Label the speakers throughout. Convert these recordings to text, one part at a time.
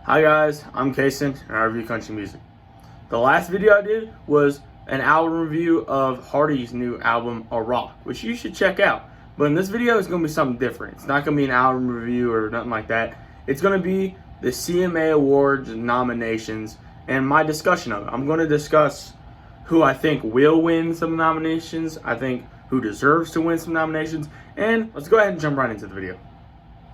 Speaker 1: Hi guys, I'm Kason and I review country music. The last video I did was an album review of Hardy's new album, A Rock, which you should check out. But in this video, it's going to be something different. It's not going to be an album review or nothing like that. It's going to be the CMA Awards nominations and my discussion of it. I'm going to discuss who I think will win some nominations, I think who deserves to win some nominations, and let's go ahead and jump right into the video.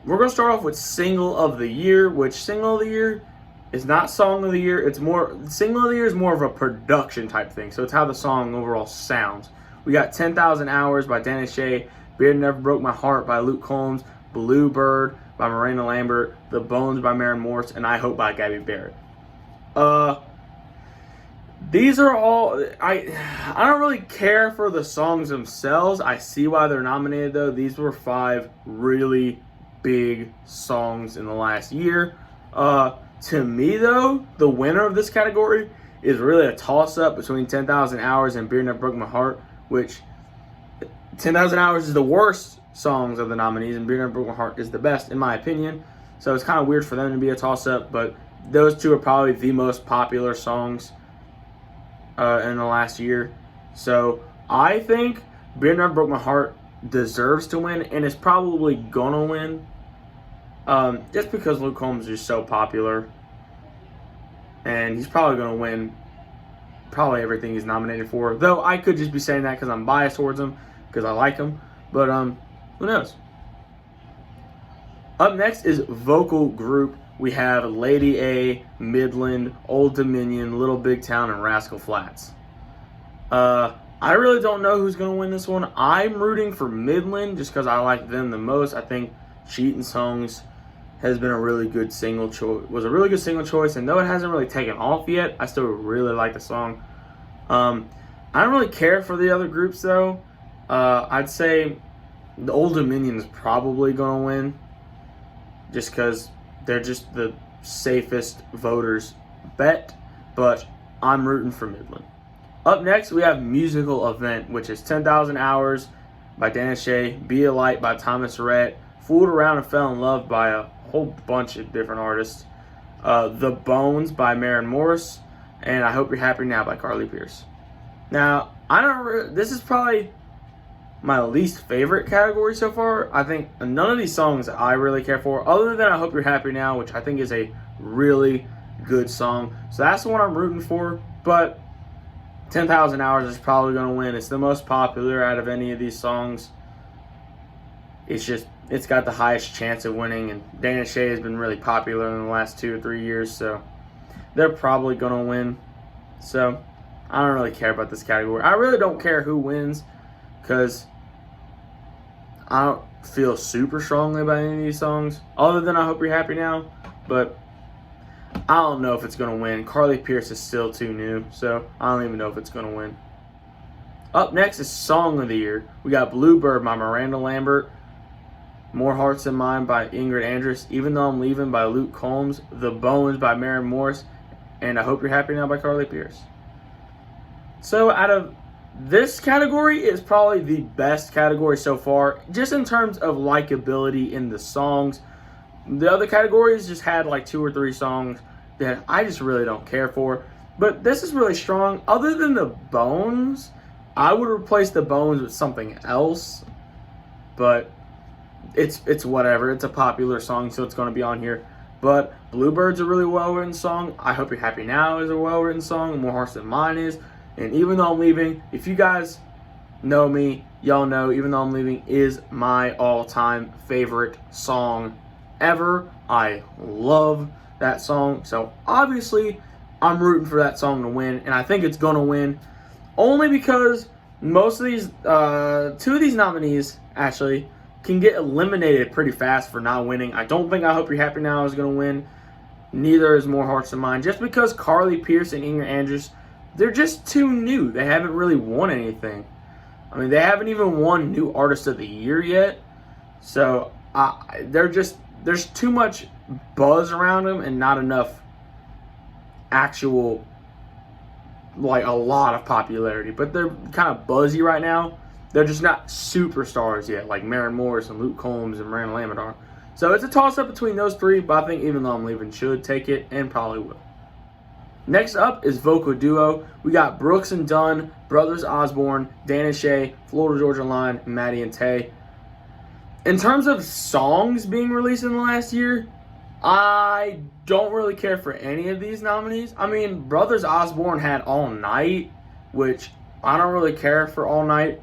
Speaker 1: We're going to start off with Single of the Year, which Single of the Year is not Song of the Year. It's more, Single of the Year is more of a production type thing, so it's how the song overall sounds. We got 10,000 Hours by Danny Shay, Beard Never Broke My Heart by Luke Combs, Bluebird by Miranda Lambert, The Bones by Maren Morris, and I Hope by Gabby Barrett. These are all, I don't really care for the songs themselves. I see why they're nominated though. These were 5 really big songs in the last year. To me though, the winner of this category is really a toss-up between 10,000 Hours and Beard Never Broke My Heart, which 10,000 Hours is the worst songs of the nominees and Beard Never Broke My Heart is the best in my opinion. So it's kind of weird for them to be a toss-up, but those two are probably the most popular songs in the last year. So I think Beard Never Broke My Heart deserves to win and is probably gonna win. Just because Luke Combs is so popular, and he's probably going to win probably everything he's nominated for. Though I could just be saying that because I'm biased towards him, because I like him. But who knows? Up next is Vocal Group. We have Lady A, Midland, Old Dominion, Little Big Town, and Rascal Flatts. I really don't know who's going to win this one. I'm rooting for Midland just because I like them the most. I think Cheatin' Songs has been a really good single choice. Was a really good single choice, and though it hasn't really taken off yet, I still really like the song. I don't really care for the other groups though. I'd say the Old Dominion is probably going to win, just because they're just the safest voters bet. But I'm rooting for Midland. Up next, we have Musical Event, which is 10,000 Hours by Dana Shay, Be a Light by Thomas Rhett, Fooled Around and Fell in Love by a whole bunch of different artists, The Bones by Maren Morris, and I Hope You're Happy Now by Carly Pearce. Now, this is probably my least favorite category so far. I think none of these songs I really care for, other than I Hope You're Happy Now, which I think is a really good song. So that's the one I'm rooting for, but 10,000 Hours is probably going to win. It's the most popular out of any of these songs. It's got the highest chance of winning, and Dana Shay has been really popular in the last 2 or 3 years, so they're probably going to win. So I don't really care about this category. I really don't care who wins because I don't feel super strongly about any of these songs, other than I Hope You're Happy Now, but I don't know if it's going to win. Carly Pearce is still too new, so I don't even know if it's going to win. Up next is Song of the Year. We got Bluebird by Miranda Lambert, More Hearts Than Mine by Ingrid Andress, Even Though I'm Leaving by Luke Combs, The Bones by Maren Morris, and I Hope You're Happy Now by Carly Pearce. So out of this category is probably the best category so far, just in terms of likability in the songs. The other categories just had like 2 or 3 songs that I just really don't care for. But this is really strong. Other than The Bones, I would replace The Bones with something else, but it's whatever. It's a popular song, so it's going to be on here. But Bluebird's a really well-written song. I Hope You're Happy Now is a well-written song. More Hearts Than Mine is. And Even Though I'm Leaving, if you guys know me, y'all know Even Though I'm Leaving is my all-time favorite song ever. I love that song. So obviously, I'm rooting for that song to win. And I think it's going to win only because most of these, 2 of these nominees, actually, can get eliminated pretty fast for not winning. I don't think I Hope You're Happy Now is going to win. Neither is More Hearts Than Mine. Just because Carly Pearce and Ingrid Andress, they're just too new. They haven't really won anything. I mean, they haven't even won New Artist of the Year yet. So there's too much buzz around them and not enough actual, like, a lot of popularity. But they're kind of buzzy right now. They're just not superstars yet, like Maren Morris and Luke Combs and Miranda Lambert are. So it's a toss-up between those three, but I think Even Though I'm Leaving should take it and probably will. Next up is vocal duo. We got Brooks and Dunn, Brothers Osborne, Dan and Shay, Florida Georgia Line, and Maddie and Tay. In terms of songs being released in the last year, I don't really care for any of these nominees. I mean, Brothers Osborne had All Night, which I don't really care for All Night.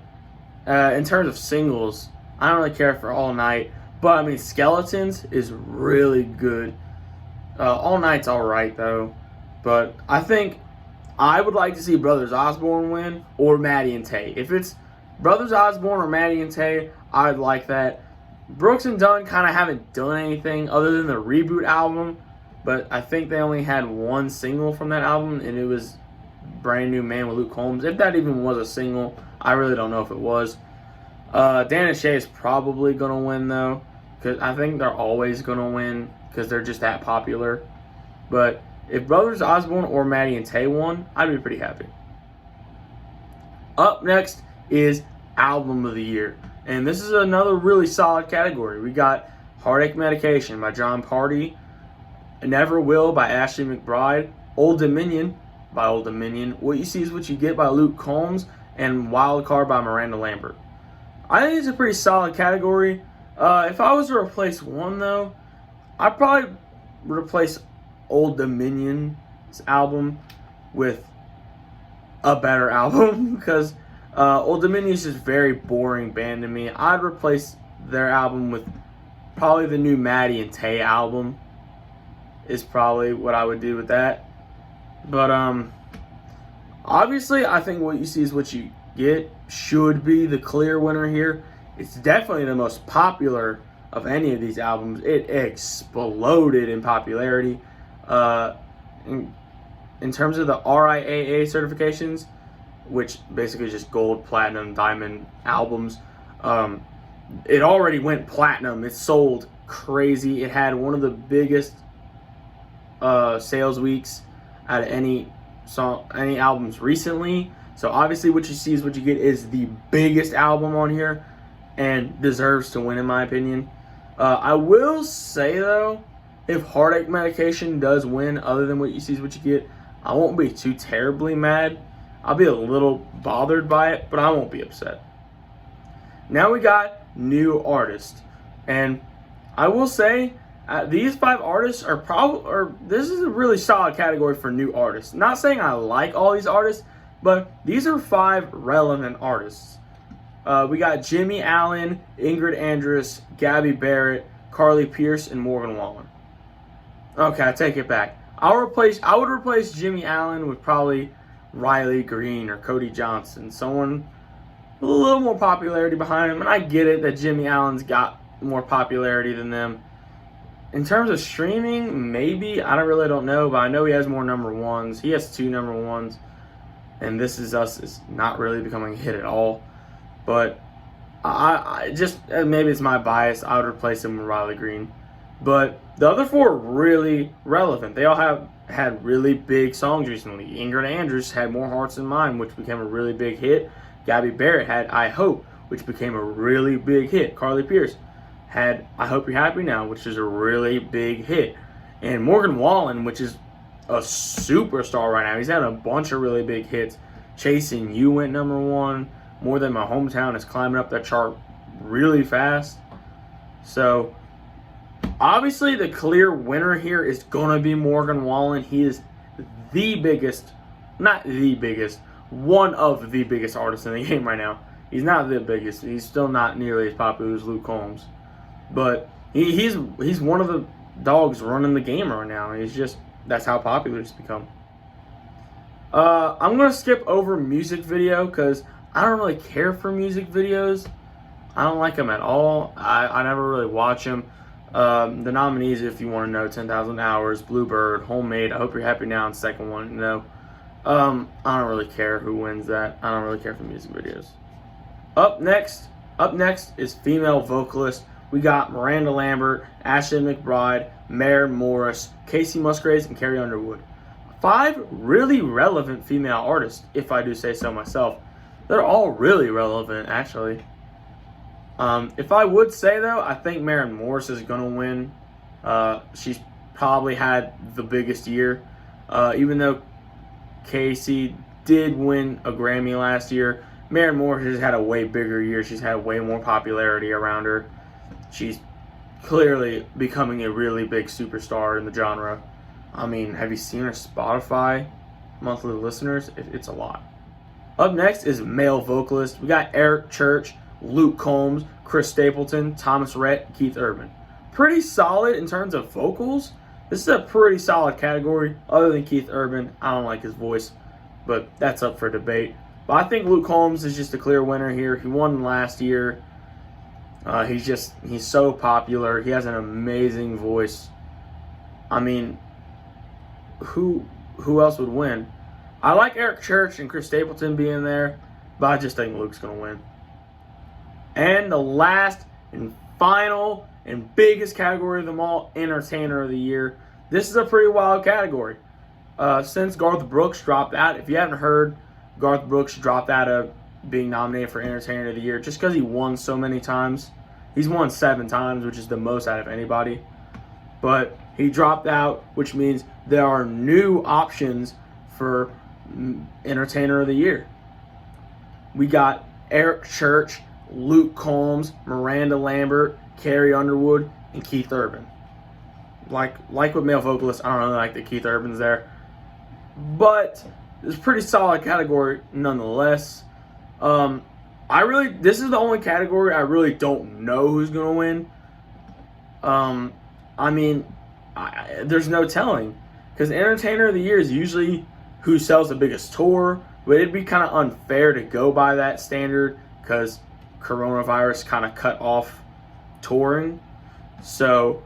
Speaker 1: In terms of singles, I don't really care for All Night. But, I mean, Skeletons is really good. All Night's alright, though. But I think I would like to see Brothers Osborne win or Maddie and Tay. If it's Brothers Osborne or Maddie and Tay, I'd like that. Brooks and Dunn kind of haven't done anything other than the Reboot album, but I think they only had one single from that album, and it was Brand New Man with Luke Combs. If that even was a single, I really don't know if it was. Dan and Shay is probably going to win, though, because I think they're always going to win because they're just that popular. But if Brothers Osborne or Maddie and Tay won, I'd be pretty happy. Up next is Album of the Year. And this is another really solid category. We got Heartache Medication by John Party, Never Will by Ashley McBryde, Old Dominion by Old Dominion, What You See Is What You Get by Luke Combs, and Wild Card by Miranda Lambert. I think it's a pretty solid category. If I was to replace one, though, I'd probably replace Old Dominion's album with a better album because Old Dominion is just a very boring band to me. I'd replace their album with probably the new Maddie and Tay album is probably what I would do with that. But obviously I think What You See Is What You Get should be the clear winner here. It's definitely the most popular of any of these albums. It exploded in popularity. In terms of the RIAA certifications, which basically is just gold, platinum, diamond albums, it already went platinum. It sold crazy. It had one of the biggest sales weeks out of any albums recently. So obviously What You See Is What You Get is the biggest album on here and deserves to win, in my opinion. I will say, though, if Heartache Medication does win other than What You See Is What You Get, I won't be too terribly mad. I'll be a little bothered by it, but I won't be upset. Now we got New Artist. And I will say, these 5 artists this is a really solid category for new artists. Not saying I like all these artists, but these are 5 relevant artists. We got Jimmy Allen, Ingrid Andress, Gabby Barrett, Carly Pierce, and Morgan Wallen. Okay, I take it back. I would replace Jimmy Allen with probably Riley Green or Cody Johnson, someone with a little more popularity behind him. And I get it that Jimmy Allen's got more popularity than them. In terms of streaming, maybe. I really don't know, but I know he has more number ones. He has 2 number ones. And This Is Us is not really becoming a hit at all. But I just, maybe it's my bias, I would replace him with Riley Green. But the other 4 are really relevant. They all have had really big songs recently. Ingrid Andress had More Hearts Than Mine, which became a really big hit. Gabby Barrett had I Hope, which became a really big hit. Carly Pierce had I Hope You're Happy Now, which is a really big hit. And Morgan Wallen, which is a superstar right now. He's had a bunch of really big hits. Chasing You went number 1. More Than My Hometown is climbing up that chart really fast. So obviously, the clear winner here is going to be Morgan Wallen. He is the biggest, not the biggest, one of the biggest artists in the game right now. He's not the biggest. He's still not nearly as popular as Luke Combs. But he's one of the dogs running the game right now. That's how popular he's become. I'm going to skip over music video because I don't really care for music videos. I don't like them at all. I never really watch them. The nominees, if you want to know, 10,000 Hours, Bluebird, Homemade, I Hope You're Happy Now, and second one, no. I don't really care who wins that. I don't really care for music videos. Up next is female vocalist. We got Miranda Lambert, Ashley McBryde, Mare Morris, Casey Musgraves, and Carrie Underwood. 5 really relevant female artists, if I do say so myself. They're all really relevant, actually. If I would say, though, I think Maren Morris is going to win. She's probably had the biggest year. Even though Casey did win a Grammy last year, Maren Morris has had a way bigger year. She's had way more popularity around her. She's clearly becoming a really big superstar in the genre. I mean, have you seen her Spotify monthly listeners? It's a lot. Up next is male vocalist. We got Eric Church, Luke Combs, Chris Stapleton, Thomas Rhett, Keith Urban. Pretty solid in terms of vocals. This is a pretty solid category. Other than Keith Urban, I don't like his voice, but that's up for debate. But I think Luke Combs is just a clear winner here. He won last year. He's so popular. He has an amazing voice. I mean, who else would win? I like Eric Church and Chris Stapleton being there, but I just think Luke's going to win. And the last and final and biggest category of them all, Entertainer of the Year. This is a pretty wild category. Since Garth Brooks dropped out, if you haven't heard, Garth Brooks dropped out of being nominated for Entertainer of the Year just because he won so many times. He's won 7 times, which is the most out of anybody. But he dropped out, which means there are new options for Entertainer of the Year. We got Eric Church, Luke Combs, Miranda Lambert, Carrie Underwood, and Keith Urban. Like with male vocalists, I don't really like that Keith Urban's there. But it's a pretty solid category nonetheless. This is the only category I really don't know who's going to win. There's no telling. Because Entertainer of the Year is usually who sells the biggest tour. But it'd be kind of unfair to go by that standard because coronavirus kind of cut off touring. So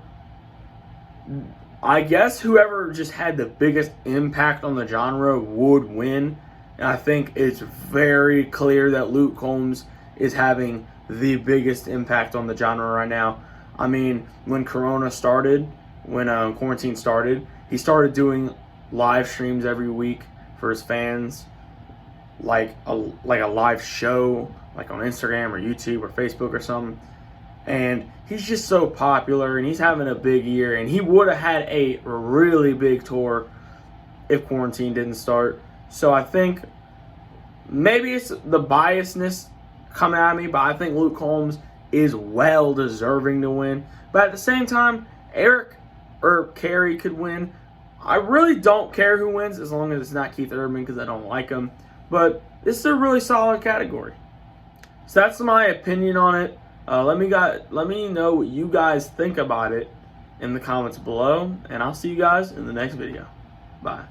Speaker 1: I guess whoever just had the biggest impact on the genre would win. And I think it's very clear that Luke Combs is having the biggest impact on the genre right now. I mean, when quarantine started, he started doing live streams every week for his fans, like a live show, like on Instagram or YouTube or Facebook or something. And he's just so popular, and he's having a big year. And he would have had a really big tour if quarantine didn't start. So I think maybe it's the biasness coming at me, but I think Luke Combs is well deserving to win. But at the same time, Eric or Carrie could win. I really don't care who wins as long as it's not Keith Urban because I don't like him. But this is a really solid category. So that's my opinion on it. Let me know what you guys think about it in the comments below, and I'll see you guys in the next video. Bye.